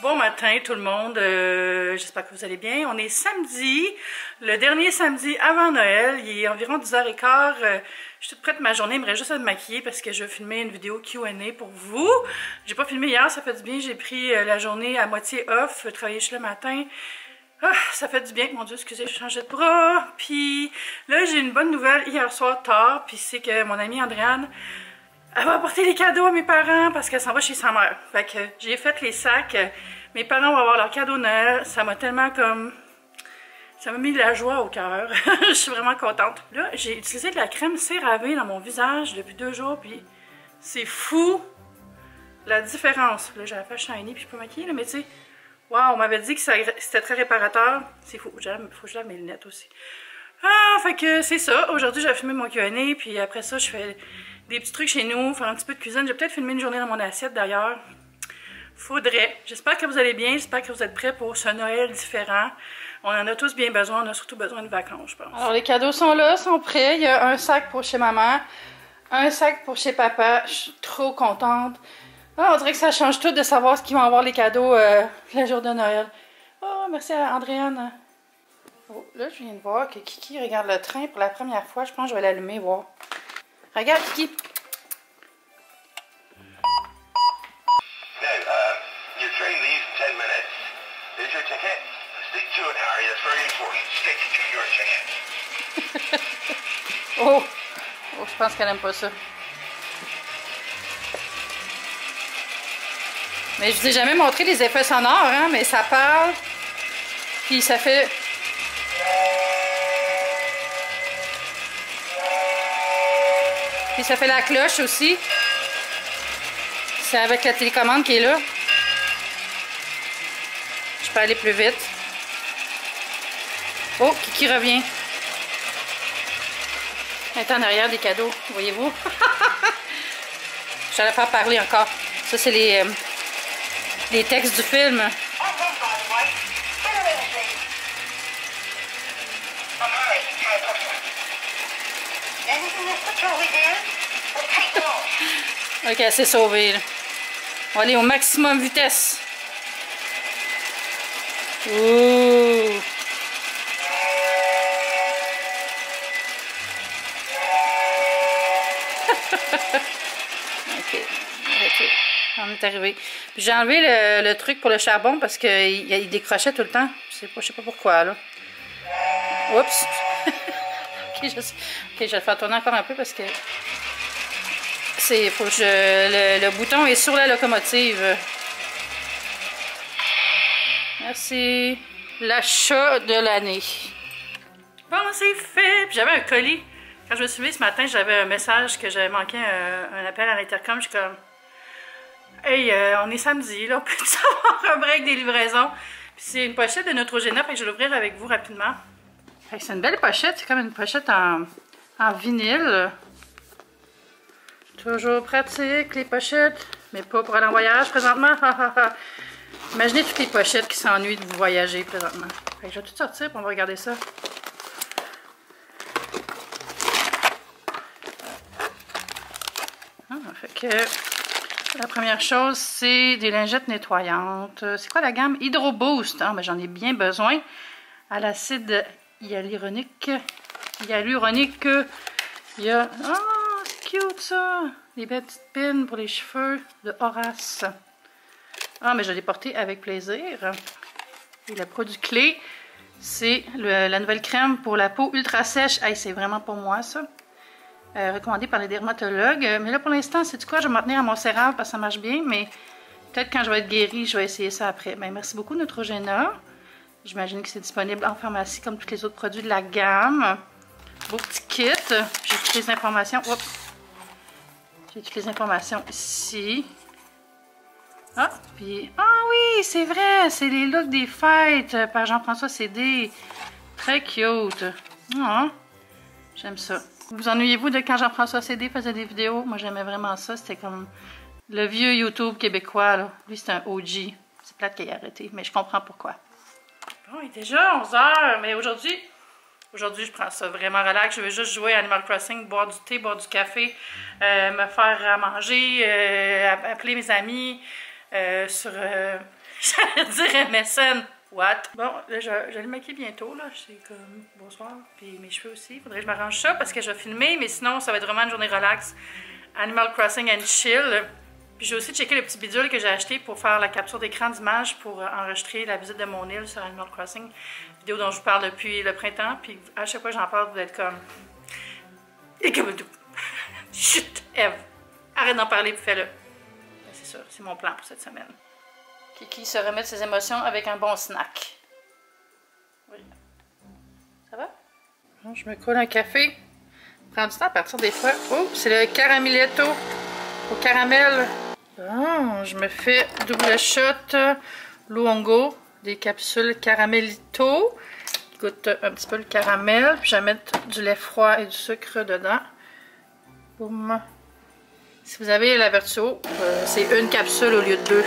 Bon matin tout le monde, j'espère que vous allez bien. On est samedi, le dernier samedi avant Noël, il est environ 10h15. Je suis toute prête ma journée, il me reste juste à me maquiller parce que je vais filmer une vidéo Q&A pour vous. J'ai pas filmé hier, ça fait du bien, j'ai pris la journée à moitié off, travailler juste le matin. Ah, ça fait du bien, mon Dieu, excusez, je changeais de bras. Puis là, j'ai une bonne nouvelle hier soir tard, puis c'est que mon amie Andréane, elle va apporter les cadeaux à mes parents parce qu'elle s'en va chez sa mère. Fait que j'ai fait les sacs. Mes parents vont avoir leur cadeau de Noël. Ça m'a tellement comme... Ça m'a mis de la joie au cœur. Je suis vraiment contente. Là, j'ai utilisé de la crème CeraVe dans mon visage depuis 2 jours. Puis c'est fou la différence. Là, j'ai la face shiny puis je peux maquiller. Là, mais tu sais, waouh, on m'avait dit que c'était très réparateur. C'est fou. Il faut que je lave mes lunettes aussi. Ah, fait que c'est ça. Aujourd'hui, j'ai filmé mon Q&A. Puis après ça, je fais des petits trucs chez nous, faire un petit peu de cuisine. J'ai peut-être filmé une journée dans mon assiette d'ailleurs. Faudrait. J'espère que vous allez bien, j'espère que vous êtes prêts pour ce Noël différent. On en a tous bien besoin, on a surtout besoin de vacances, je pense. Alors les cadeaux sont là, sont prêts. Il y a un sac pour chez maman, un sac pour chez papa. Je suis trop contente. Ah, on dirait que ça change tout de savoir ce qu'ils vont avoir les cadeaux le jour de Noël. Oh, merci à Andréane. Oh, là, je viens de voir que Kiki regarde le train pour la première fois. Je pense que je vais l'allumer, voir. Regarde, Kiki. Your train leaves in 10 minutes. Here's your ticket. Stick to it, Harry. That's very important. Stick to your ticket. Oh, je pense qu'elle aime pas ça. Mais je vous ai jamais montré les effets sonores, hein, mais ça parle. Puis ça fait... Puis ça fait la cloche aussi. C'est avec la télécommande qui est là. Je peux aller plus vite. Oh, Kiki revient. Elle est en arrière des cadeaux, voyez-vous. J'allais faire parler encore. Ça, c'est les textes du film. Ok, c'est sauvé. Là. On va aller au maximum vitesse. Ouh. Ok, arrêtez. On est arrivé. J'ai enlevé le truc pour le charbon parce qu'il décrochait tout le temps. Je sais pas pourquoi là. Oups. Ok, je vais le faire tourner encore un peu parce que faut que le bouton est sur la locomotive. Merci. L'achat de l'année. Bon, c'est fait. J'avais un colis. Quand je me suis levée ce matin, j'avais un message que j'avais manqué un appel à l'intercom. Je suis comme, hey, on est samedi, là, on peut avoir un break des livraisons. Puis c'est une pochette de Neutrogena, fait que je vais l'ouvrir avec vous rapidement. C'est une belle pochette, c'est comme une pochette en vinyle. Toujours pratique, les pochettes, mais pas pour aller en voyage présentement. Imaginez toutes les pochettes qui s'ennuient de vous voyager présentement. Fait que je vais tout sortir et on va regarder ça. Fait que la première chose, c'est des lingettes nettoyantes. C'est quoi la gamme? Hydro Boost. Ah, ben, j'en ai bien besoin. À l'acide hyaluronique. Il y a... Oh, c'est cute ça! Des belles petites pins pour les cheveux de Horace. Ah, mais je l'ai porté avec plaisir. Et le produit clé, c'est la nouvelle crème pour la peau ultra sèche. Hey, c'est vraiment pour moi, ça. Recommandé par les dermatologues. Mais là, pour l'instant, c'est du quoi? Je vais m'en tenir à mon sérum parce que ça marche bien. Mais peut-être quand je vais être guérie, je vais essayer ça après. Ben, merci beaucoup, Neutrogena. J'imagine que c'est disponible en pharmacie comme tous les autres produits de la gamme. Beau petit kit. J'ai toutes les informations. Oups. J'ai toutes les informations ici. Ah, puis... Ah oui, c'est vrai! C'est les looks des fêtes par Jean-François Cédé. Très cute. Ah, j'aime ça. Vous ennuyez-vous de quand Jean-François Cédé faisait des vidéos? Moi, j'aimais vraiment ça. C'était comme le vieux YouTube québécois, là. Lui, c'est un OG. C'est plate qu'il ait arrêté, mais je comprends pourquoi. Bon, il est déjà 11h, mais aujourd'hui, Aujourd'hui, je prends ça vraiment relax. Je vais juste jouer à Animal Crossing, boire du thé, boire du café, me faire à manger, appeler mes amis sur, j'allais dire MSN. What? Bon, là, je vais le maquiller bientôt, là. C'est comme bonsoir. Puis mes cheveux aussi. Faudrait que je m'arrange ça parce que je vais filmer, mais sinon, ça va être vraiment une journée relax. Animal Crossing and chill. Puis j'ai aussi checké le petit bidule que j'ai acheté pour faire la capture d'écran d'image pour enregistrer la visite de mon île sur Animal Crossing. Vidéo dont je vous parle depuis le printemps. Puis à chaque fois que j'en parle, vous êtes comme... Chut, Eve! Arrête d'en parler puis fais-le. C'est ça, c'est mon plan pour cette semaine. Kiki se remet de ses émotions avec un bon snack. Oui. Ça va? Bon, je me coule un café. Prends du temps à partir des fois. Oh, c'est le caramelletto au caramel. Bon, je me fais double shot Luongo, des capsules caramelito qui goûtent un petit peu le caramel. Puis je vais mettre du lait froid et du sucre dedans. Boum. Si vous avez la Vertuo, c'est une capsule au lieu de 2.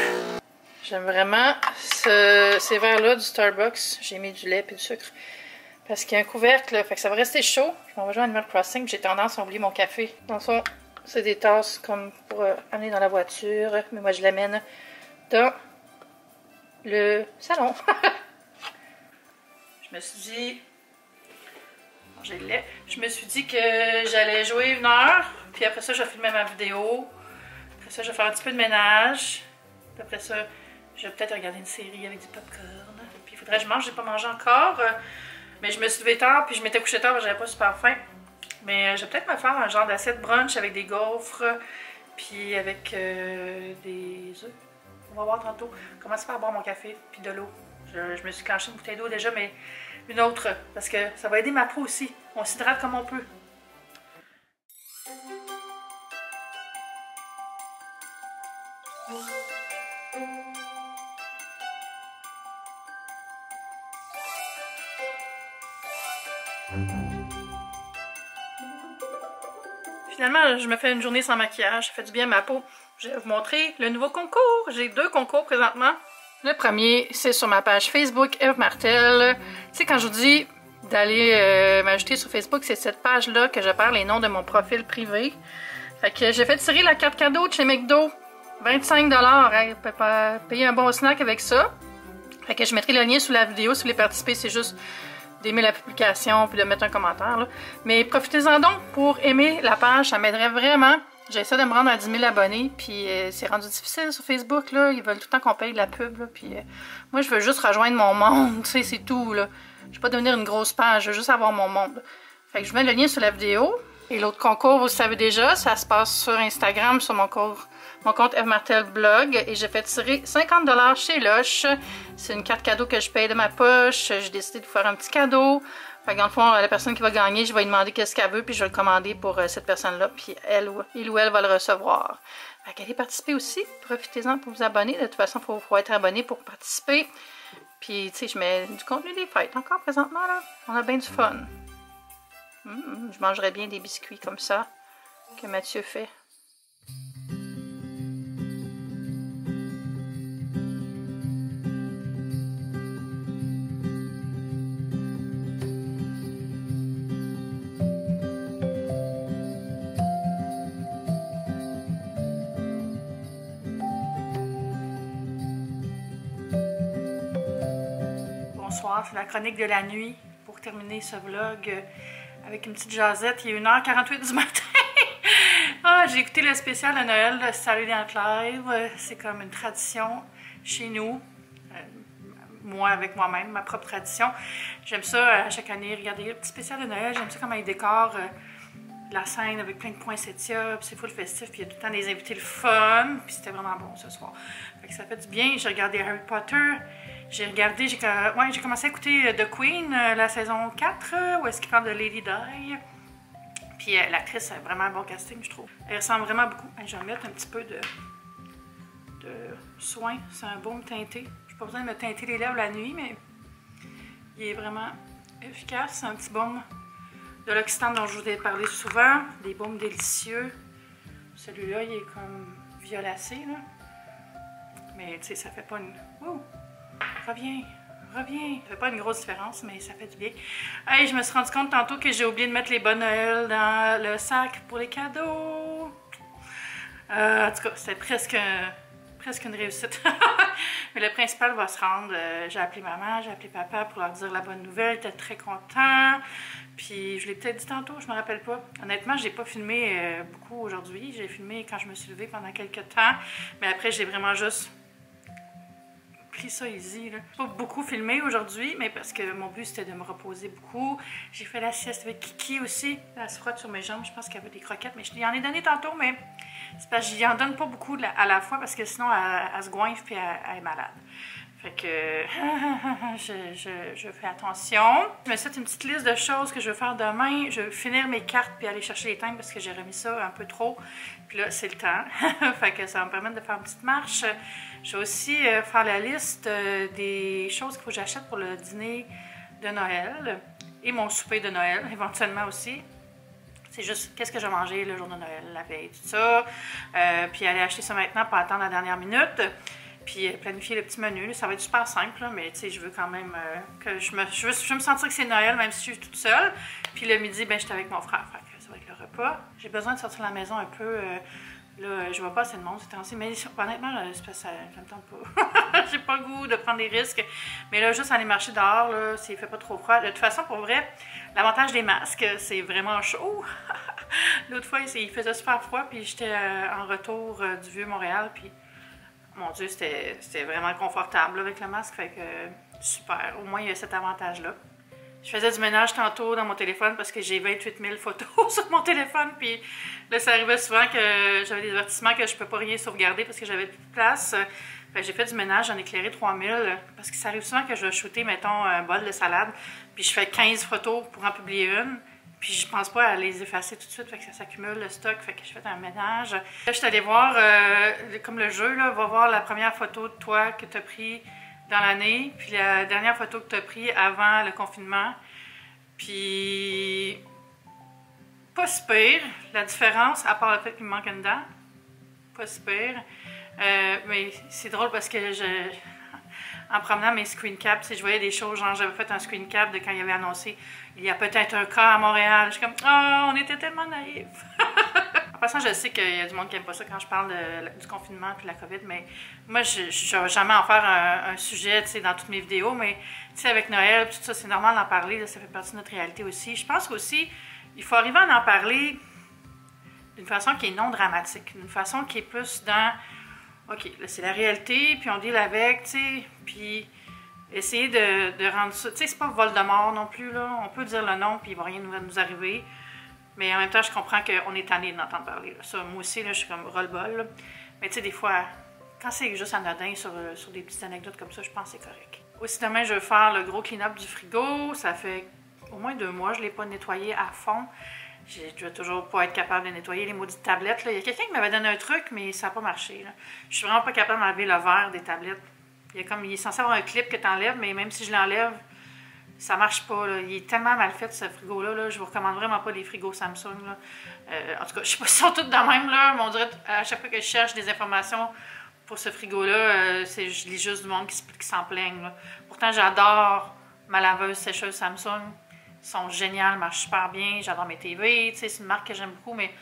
J'aime vraiment ces verres-là du Starbucks. J'ai mis du lait et du sucre. Parce qu'il y a un couvercle, fait que ça va rester chaud. Je m'en vais jouer à Animal Crossing, j'ai tendance à oublier mon café. Dans le fond, c'est des tasses comme pour amener dans la voiture. Mais moi, je l'amène dans le salon. Je me suis dit... J'ai le lait. Je me suis dit que j'allais jouer 1 heure. Puis après ça, je vais filmer ma vidéo. Après ça, je vais faire un petit peu de ménage. Puis après ça... Je vais peut-être regarder une série avec du popcorn. Puis il faudrait que je mange, j'ai pas mangé encore. Mais je me suis levée tard, puis je m'étais couchée tard parce que j'avais pas super faim. Mais je vais peut-être me faire un genre d'assiette brunch avec des gaufres, puis avec des œufs. On va voir tantôt. Commencer par boire mon café, puis de l'eau. Je me suis clenché une bouteille d'eau déjà, mais une autre. Parce que ça va aider ma peau aussi. On s'hydrate comme on peut. Finalement, je me fais une journée sans maquillage, ça fait du bien à ma peau. Je vais vous montrer le nouveau concours. J'ai 2 concours présentement. Le premier, c'est sur ma page Facebook, Eve Martel. Tu sais, quand je vous dis d'aller m'ajouter sur Facebook, c'est cette page-là que je perds les noms de mon profil privé. Fait que j'ai fait tirer la carte cadeau de chez McDo. 25 $. Hein, peut payer un bon snack avec ça. Fait que je mettrai le lien sous la vidéo si vous voulez participer. C'est juste d'aimer la publication puis de mettre un commentaire. Là. Mais profitez-en donc pour aimer la page, ça m'aiderait vraiment. J'essaie de me rendre à 10 000 abonnés, puis c'est rendu difficile sur Facebook, là. Ils veulent tout le temps qu'on paye de la pub, là, puis moi je veux juste rejoindre mon monde, tu sais, c'est tout, là. Je veux pas devenir une grosse page, je veux juste avoir mon monde. Fait que je mets le lien sur la vidéo. Et l'autre concours, vous le savez déjà, ça se passe sur Instagram, sur mon compte Eve Martel Blog, et j'ai fait tirer 50 $ chez Lush. C'est une carte cadeau que je paye de ma poche. J'ai décidé de vous faire un petit cadeau. Fait que dans le fond, la personne qui va gagner, je vais lui demander qu'est-ce qu'elle veut, puis je vais le commander pour cette personne-là, puis il ou elle va le recevoir. Fait qu'allez participer aussi. Profitez-en pour vous abonner. De toute façon, il faut être abonné pour participer. Puis, tu sais, je mets du contenu des fêtes encore présentement, là. On a bien du fun. Je mangerais bien des biscuits comme ça que Mathieu fait. Bonsoir, c'est la chronique de la nuit pour terminer ce vlog avec une petite jasette. Il est 1h48 du matin. J'ai écouté le spécial de Noël de Saturday Night Live. C'est comme une tradition chez nous. Moi avec moi-même, ma propre tradition. J'aime ça chaque année, regarder le petit spécial de Noël. J'aime ça comment ils décorent la scène avec plein de poinsettias. Puis c'est full festif. Puis il y a tout le temps des invités le fun. Puis c'était vraiment bon ce soir. Fait que ça fait du bien. J'ai regardé Harry Potter. J'ai regardé, j'ai commencé à écouter The Queen, la saison 4, où est-ce qu'il parle de Lady Di. Puis l'actrice a vraiment un bon casting, je trouve. Elle ressemble vraiment beaucoup. Je vais mettre un petit peu de soin. C'est un baume teinté. Je n'ai pas besoin de me teinter les lèvres la nuit, mais il est vraiment efficace. C'est un petit baume de l'Occitane dont je vous ai parlé souvent. Des baumes délicieux. Celui-là, il est comme violacé, là. Mais tu sais, ça fait pas une... Ouh! Reviens, reviens. Ça fait pas une grosse différence, mais ça fait du bien. Hey, je me suis rendu compte tantôt que j'ai oublié de mettre les bas Noël dans le sac pour les cadeaux. En tout cas, c'était presque une réussite. Mais le principal va se rendre. J'ai appelé maman, j'ai appelé papa pour leur dire la bonne nouvelle. Ils étaient très contents. Puis je l'ai peut-être dit tantôt, je me rappelle pas. Honnêtement, j'ai pas filmé beaucoup aujourd'hui. J'ai filmé quand je me suis levée pendant quelques temps. Mais après, j'ai vraiment juste pris ça easy. J'ai pas beaucoup filmé aujourd'hui, mais parce que mon but c'était de me reposer beaucoup. J'ai fait la sieste avec Kiki aussi. Elle se frotte sur mes jambes. Je pense qu'elle veut des croquettes, mais je lui en ai donné tantôt, mais c'est parce que j'y en donne pas beaucoup à la fois parce que sinon elle se goinfre et elle est malade. Fait que je fais attention. Je me suis une petite liste de choses que je veux faire demain. Je vais finir mes cartes puis aller chercher les timbres parce que j'ai remis ça un peu trop. Puis là, c'est le temps. Fait que ça va me permettre de faire une petite marche. Je vais aussi faire la liste des choses qu'il faut que j'achète pour le dîner de Noël et mon souper de Noël, éventuellement aussi. C'est juste qu'est-ce que je vais manger le jour de Noël, la veille, tout ça. Puis aller acheter ça maintenant, pas attendre la dernière minute. Puis planifier le petit menu, là, ça va être super simple, là, mais tu sais, je veux quand même que je veux me sentir que c'est Noël, même si je suis toute seule. Puis le midi, ben, j'étais avec mon frère, fait que ça va être le repas. J'ai besoin de sortir de la maison un peu. Là, je vois pas assez de monde, c'est ainsi, mais honnêtement, c'est parce que ça me tente pas. J'ai pas le goût de prendre des risques. Mais là, juste aller marcher dehors, là, s'il fait pas trop froid. De toute façon, pour vrai, l'avantage des masques, c'est vraiment chaud. L'autre fois, il faisait super froid, puis j'étais en retour du Vieux-Montréal, puis mon Dieu, c'était vraiment confortable avec le masque, fait que super. Au moins, il y a cet avantage-là. Je faisais du ménage tantôt dans mon téléphone parce que j'ai 28 000 photos sur mon téléphone, puis là, ça arrivait souvent que j'avais des avertissements que je peux pas rien sauvegarder parce que j'avais plus de place. Fait que j'ai fait du ménage, j'en ai éclairé 3000 parce que ça arrive souvent que je vais shooter, mettons, un bol de salade, puis je fais 15 photos pour en publier une. Puis je pense pas à les effacer tout de suite, fait que ça s'accumule le stock, fait que je fais un ménage. Là, je suis allée voir, comme le jeu, là, va voir la première photo de toi que tu as pris dans l'année, puis la dernière photo que tu as pris avant le confinement. Puis pas si pire, la différence, à part le fait qu'il me manque une dent, pas si pire. Mais c'est drôle parce que en promenant mes screen caps, je voyais des choses, genre j'avais fait un screen cap de quand il avait annoncé il y a peut-être un cas à Montréal. Je suis comme, oh, on était tellement naïfs. En passant, je sais qu'il y a du monde qui n'aime pas ça quand je parle du confinement et de la COVID, mais moi, je ne vais jamais en faire un sujet dans toutes mes vidéos, mais avec Noël, tout ça, c'est normal d'en parler, là, ça fait partie de notre réalité aussi. Je pense qu'aussi, il faut arriver à en parler d'une façon qui est non dramatique, d'une façon qui est plus dans, OK, là, c'est la réalité, puis on deal avec, tu sais, puis essayer de rendre ça, tu sais, c'est pas Voldemort non plus, là, on peut dire le nom, puis il va rien nous arriver. Mais en même temps, je comprends qu'on est tanné d'entendre parler. Là. Ça, moi aussi, là, je suis comme roll-ball. Mais tu sais, des fois, quand c'est juste anodin sur des petites anecdotes comme ça, je pense que c'est correct. Aussi, demain, je vais faire le gros clean-up du frigo. Ça fait au moins 2 mois, je ne l'ai pas nettoyé à fond. Je vais toujours pas être capable de nettoyer les maudites tablettes. Là. Il y a quelqu'un qui m'avait donné un truc, mais ça n'a pas marché. Là. Je suis vraiment pas capable d'enlever le verre des tablettes. Il est censé avoir un clip que tu enlèves, mais même si je l'enlève, ça marche pas, là. Il est tellement mal fait ce frigo-là. Là. Je vous recommande vraiment pas les frigos Samsung. Là. En tout cas, je sais pas si ils sont tous de même, là, mais on dirait à chaque fois que je cherche des informations pour ce frigo-là, je lis juste du monde qui s'en plaignent. Là. Pourtant, j'adore ma laveuse sécheuse Samsung. Ils sont géniales, marchent super bien. J'adore mes TV. C'est une marque que j'aime beaucoup, mais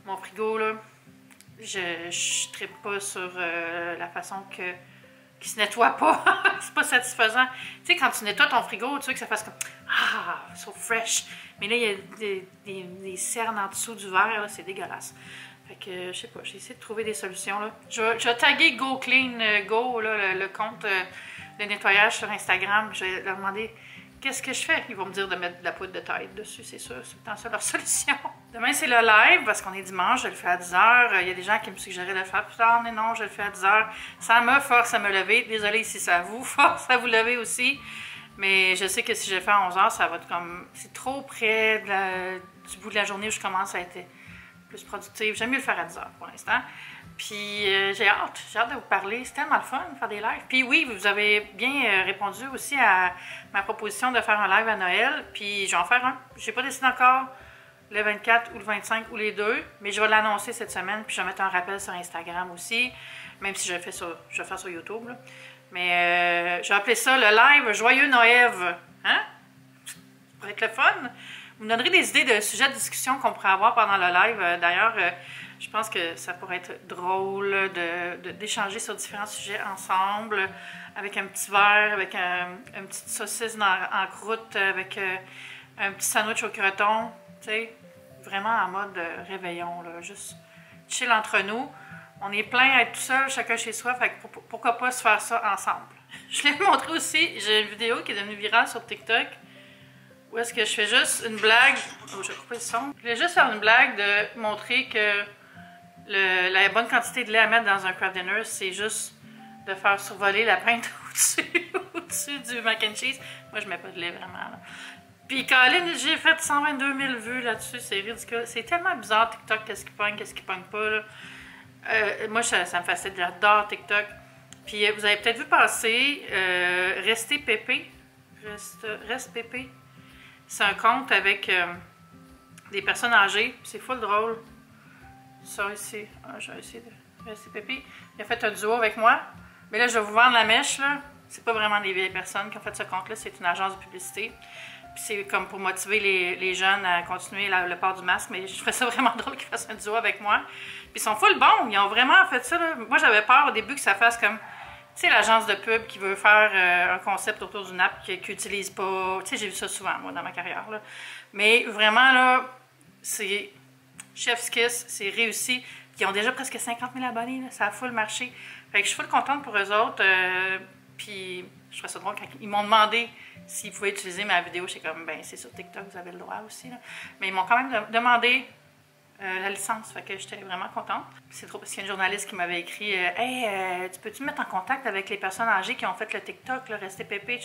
mon frigo, là, je ne trippe pas sur la façon qui se nettoie pas. C'est pas satisfaisant. Tu sais, quand tu nettoies ton frigo, tu veux que ça fasse comme ah, so fresh. Mais là, il y a des cernes en dessous du verre, c'est dégueulasse. Fait que, je sais pas, j'ai essayé de trouver des solutions, là. Je vais taguer Go Clean Go, là, le compte de nettoyage sur Instagram. Je vais leur demander qu'est-ce que je fais. Ils vont me dire de mettre de la poudre de taille dessus, c'est sûr. C'est tout le temps ça leur solution. Demain, c'est le live, parce qu'on est dimanche, je le fais à 10h. Il y a des gens qui me suggéraient de le faire plus tard, mais non, je le fais à 10h. Ça me force à me lever. Désolée si ça vous force à vous lever aussi. Mais je sais que si je le fais à 11h, ça va être comme... C'est trop près du bout de la journée où je commence à être plus productive. J'aime mieux le faire à 10h pour l'instant. Puis j'ai hâte de vous parler. C'est tellement le fun de faire des lives. Puis oui, vous avez bien répondu aussi à ma proposition de faire un live à Noël. Puis je vais en faire un. Je n'ai pas décidé encore le 24 ou le 25 ou les deux, mais je vais l'annoncer cette semaine. Puis je vais mettre un rappel sur Instagram aussi, même si je le fais sur YouTube. Là. Mais je vais appeler ça le live Joyeux Noël. Hein? Ça pourrait être le fun. Vous me donnerez des idées de sujets de discussion qu'on pourrait avoir pendant le live. D'ailleurs, je pense que ça pourrait être drôle d'échanger sur différents sujets ensemble, avec un petit verre, avec une petite saucisse en croûte, avec un petit sandwich au croton, tu sais, vraiment en mode réveillon, là, juste chill entre nous. On est plein à être tout seul, chacun chez soi, fait que pourquoi pas se faire ça ensemble. Je l'ai montré aussi, j'ai une vidéo qui est devenue virale sur TikTok, où est-ce que je fais juste une blague, oh, je vais couper le son. Je voulais juste faire une blague de montrer que la bonne quantité de lait à mettre dans un craft dinner, c'est juste de faire survoler la pinte au-dessus du mac and cheese. Moi, je mets pas de lait vraiment, là. Puis Colin, j'ai fait 122 000 vues là-dessus, c'est ridicule. C'est tellement bizarre TikTok, qu'est-ce qui pogne pas, là. Moi, ça me fascine, j'adore TikTok. Puis vous avez peut-être vu passer Restez Pépé. Reste Pépé. C'est un compte avec des personnes âgées. C'est full drôle. Ça ici. Ah, je vais essayer de Rester Pépé. Il a fait un duo avec moi. Mais là, je vais vous vendre la mèche, là. C'est pas vraiment des vieilles personnes qui ont fait ce compte-là. C'est une agence de publicité. Puis c'est comme pour motiver les jeunes à continuer le port du masque. Mais je trouvais ça vraiment drôle qu'ils fassent un duo avec moi. Puis ils sont full bons. Ils ont vraiment fait ça, là. Moi, j'avais peur au début que ça fasse comme... Tu sais, l'agence de pub qui veut faire un concept autour d'une app qu'ils n'utilisent pas. Tu sais, j'ai vu ça souvent, moi, dans ma carrière, là. Mais vraiment, là, c'est Chef's Kiss, c'est réussi. Ils ont déjà presque 50 000 abonnés, là. Ça a full marché. Fait que je suis full contente pour eux autres. Puis je trouvais ça drôle quand ils m'ont demandé s'ils pouvaient utiliser ma vidéo. J'étais comme, ben c'est sur TikTok, vous avez le droit aussi, là. Mais ils m'ont quand même demandé la licence, fait que j'étais vraiment contente. C'est trop parce qu'il y a une journaliste qui m'avait écrit Hey, tu peux-tu me mettre en contact avec les personnes âgées qui ont fait le TikTok, là, Restez Pépé?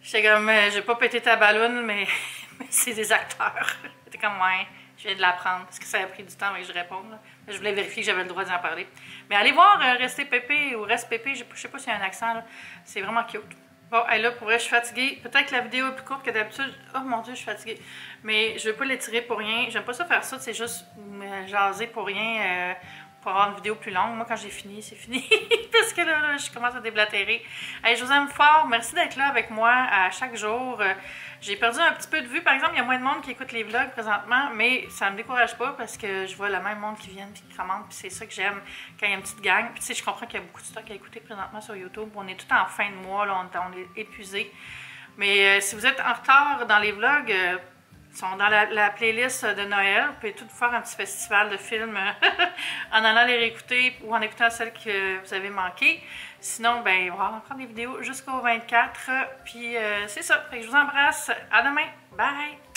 J'étais comme, j'ai pas pété ta balloune, mais c'est des acteurs. J'étais comme, ouais, je viens de l'apprendre parce que ça a pris du temps avant que je réponde, là. Je voulais vérifier que j'avais le droit d'en parler. Mais allez voir Restez Pépé ou Reste Pépé, je sais pas s'il y a un accent, là. C'est vraiment cute. Bon, là, pour vrai, je suis fatiguée. Peut-être que la vidéo est plus courte que d'habitude. Oh mon Dieu, je suis fatiguée. Mais je veux pas l'étirer pour rien. J'aime pas ça faire ça, c'est juste me jaser pour rien, pour avoir une vidéo plus longue. Moi, quand j'ai fini, c'est fini. Parce que là, je commence à déblatérer. Hey, je vous aime fort. Merci d'être là avec moi à chaque jour. J'ai perdu un petit peu de vue. Par exemple, il y a moins de monde qui écoute les vlogs présentement, mais ça me décourage pas parce que je vois le même monde qui vient et qui commande. Puis c'est ça que j'aime quand il y a une petite gang. Puis tu sais, je comprends qu'il y a beaucoup de stock à écouter présentement sur YouTube. On est tout en fin de mois, là, on est épuisé. Mais si vous êtes en retard dans les vlogs, ils sont dans la playlist de Noël. Vous pouvez tout faire un petit festival de films en allant les réécouter ou en écoutant celles que vous avez manquées. Sinon, ben, il va y avoir encore des vidéos jusqu'au 24. Puis c'est ça. Fait que je vous embrasse. À demain. Bye!